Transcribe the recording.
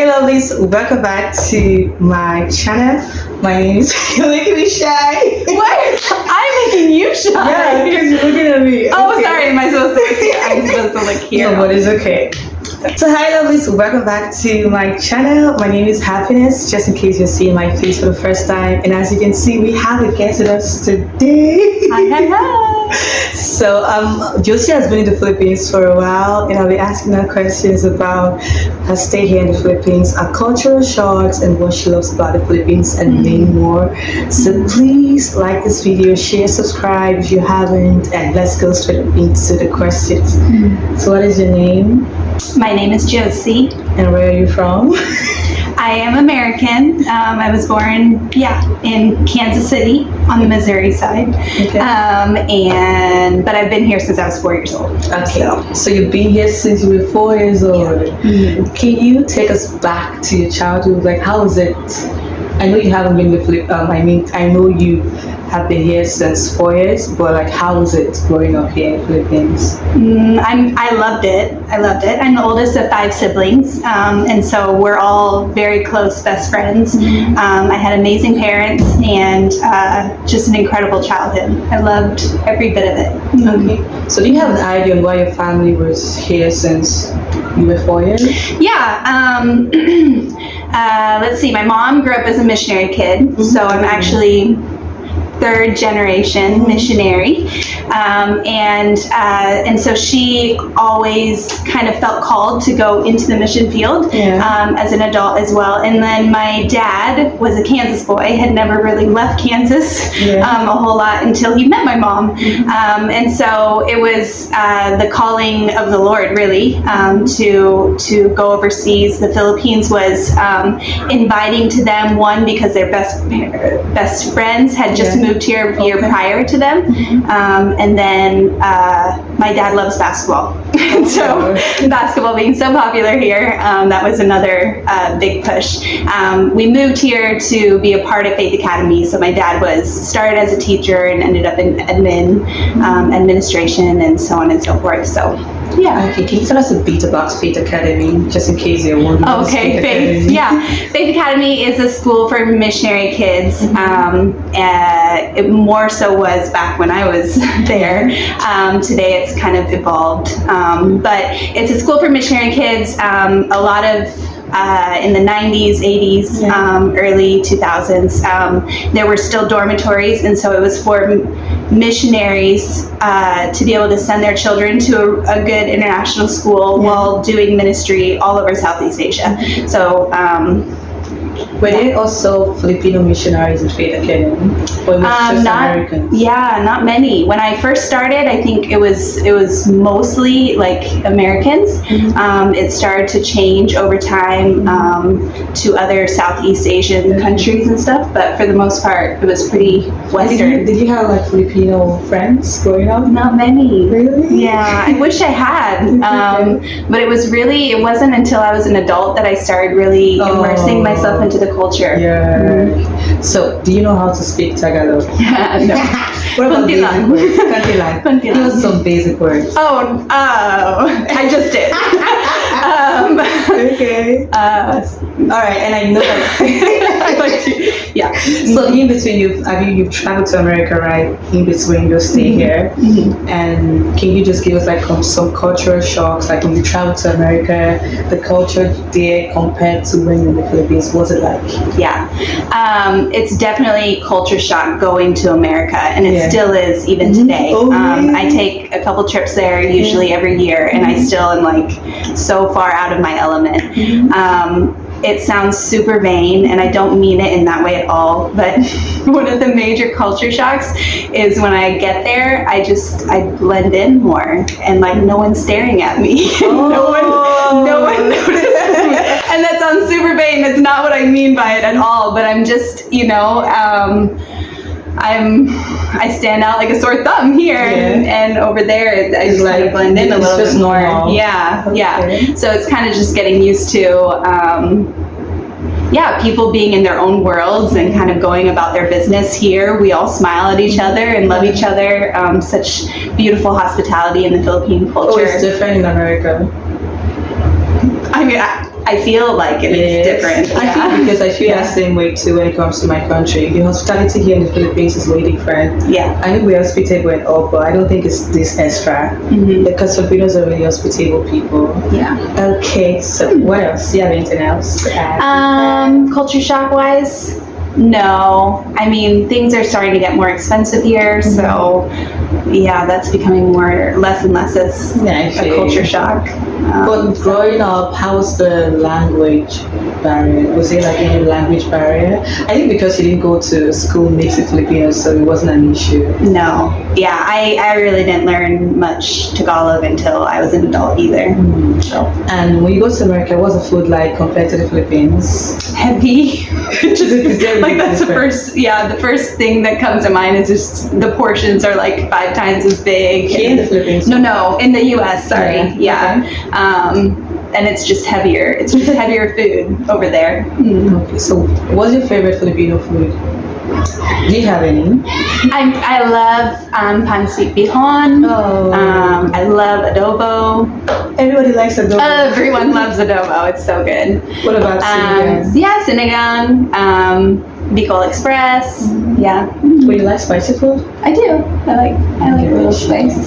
Hey lovelies, welcome back to my channel. My name is You're making me shy. What? I'm making you shy. Yeah, because you're looking at me. Oh, Okay. sorry. Am I supposed to look here? I'm supposed to look here. No, but it's okay. So hi lovelies, welcome back to my channel. My name is Happiness, just in case you're seeing my face for the first time. And as you can see, we have a guest with us today. Hi. So Josie has been in the Philippines for a while, and I'll be asking her questions about her stay here in the Philippines, her cultural shocks, and what she loves about the Philippines, and many more. So please like this video, share, subscribe if you haven't, and let's go straight into the questions. So what is your name? My name is Josie. And where are you from? I am American. I was born, in Kansas City on the Missouri side. Okay. But I've been here since I was 4 years old. Okay. So you've been here since you were 4 years old. Mm-hmm. Can you take us back to your childhood? Like, how was it? I know you haven't been with I know you have been here since 4 years, but like, how was it growing up here in the Philippines? I loved it. I'm the oldest of 5 siblings, and so we're all very close best friends. I had amazing parents and just an incredible childhood. I loved every bit of it. Okay. So do you have an idea on why your family was here since you were 4 years? Yeah. Let's see. My mom grew up as a missionary kid, so I'm actually third generation missionary, and so she always kind of felt called to go into the mission field as an adult as well. And then my dad was a Kansas boy, had never really left Kansas a whole lot until he met my mom, and so it was the calling of the Lord really to go overseas. The Philippines was inviting to them, one because their best friends had just moved here a year prior to them, and then my dad loves basketball. So basketball being so popular here, that was another big push. We moved here to be a part of Faith Academy, so my dad started as a teacher and ended up in administration and so on and so forth. So yeah. Okay, can you tell us a bit about Faith Academy, just in case you're wondering? Okay, Faith Academy is a school for missionary kids. It more so was back when I was there. Today it's kind of evolved, but it's a school for missionary kids. A lot of in the 90s, 80s, early 2000s, there were still dormitories, and so it was for missionaries to be able to send their children to a good international school while doing ministry all over Southeast Asia. So were there also Filipino missionaries in Faith Academy? Or it was just Americans? Yeah, not many. When I first started, I think it was mostly like Americans. It started to change over time to other Southeast Asian countries and stuff, but for the most part, it was pretty Western. Did you have like Filipino friends growing up? Not many. Really? Yeah, I wish I had. But it wasn't until I was an adult that I started really immersing myself into the culture. Yeah. So, do you know how to speak Tagalog? No. What about basic words? Kuntilan. Give us some basic words. I just did. Okay. All right, and I know that. I'd like to. Yeah. So in between, you've traveled to America, right? In between your stay here, and can you just give us like some cultural shocks? Like when you traveled to America, the culture there compared to when you're in the Philippines, what's it like? Yeah, it's definitely culture shock going to America, and it still is even today. I take a couple trips there usually every year, and I still am like so far out of my element. It sounds super vain, and I don't mean it in that way at all, but one of the major culture shocks is when I get there, I blend in more, and like no one's staring at me. No one notices me. And that sounds super vain. That's not what I mean by it at all, but I'm just, I stand out like a sore thumb here, and over there I just kind of blend in a little bit more. Normal. Yeah. So it's kind of just getting used to, people being in their own worlds and kind of going about their business. Here, we all smile at each other and love each other. Such beautiful hospitality in the Philippine culture. Oh, it's different in America. I mean, I feel like it's different. I feel because I feel that same way too when it comes to my country. The hospitality here in the Philippines is way different. Yeah. I know we're hospitable and all, but I don't think it's this extra. Because Filipinos are really hospitable people. Yeah. Okay, so what else? Do you have anything else to add? Culture shock wise, no. I mean, things are starting to get more expensive here, so yeah, that's becoming less and less as a culture shock. But growing up, how was the language barrier? Was it like any language barrier? I think because you didn't go to school mixed with Filipinos, so it wasn't an issue. No. Yeah, I really didn't learn much Tagalog until I was an adult either. So. And when you go to America, what's the food like compared to the Philippines? Heavy. Like that's the first thing that comes to mind is just the portions are like 5 times as big. In the Philippines? No, in the US, sorry. Yeah. Okay. And it's just heavier. It's just heavier food over there. Okay, so what's your favorite Filipino food? Do you have any? I love pancit bihon. Oh. I love adobo. Everybody likes adobo. Everyone loves adobo. It's so good. What about sinigang? Yeah, sinigang. Bicol Express. Yeah. Do you like spicy food? I do. I like a little spice.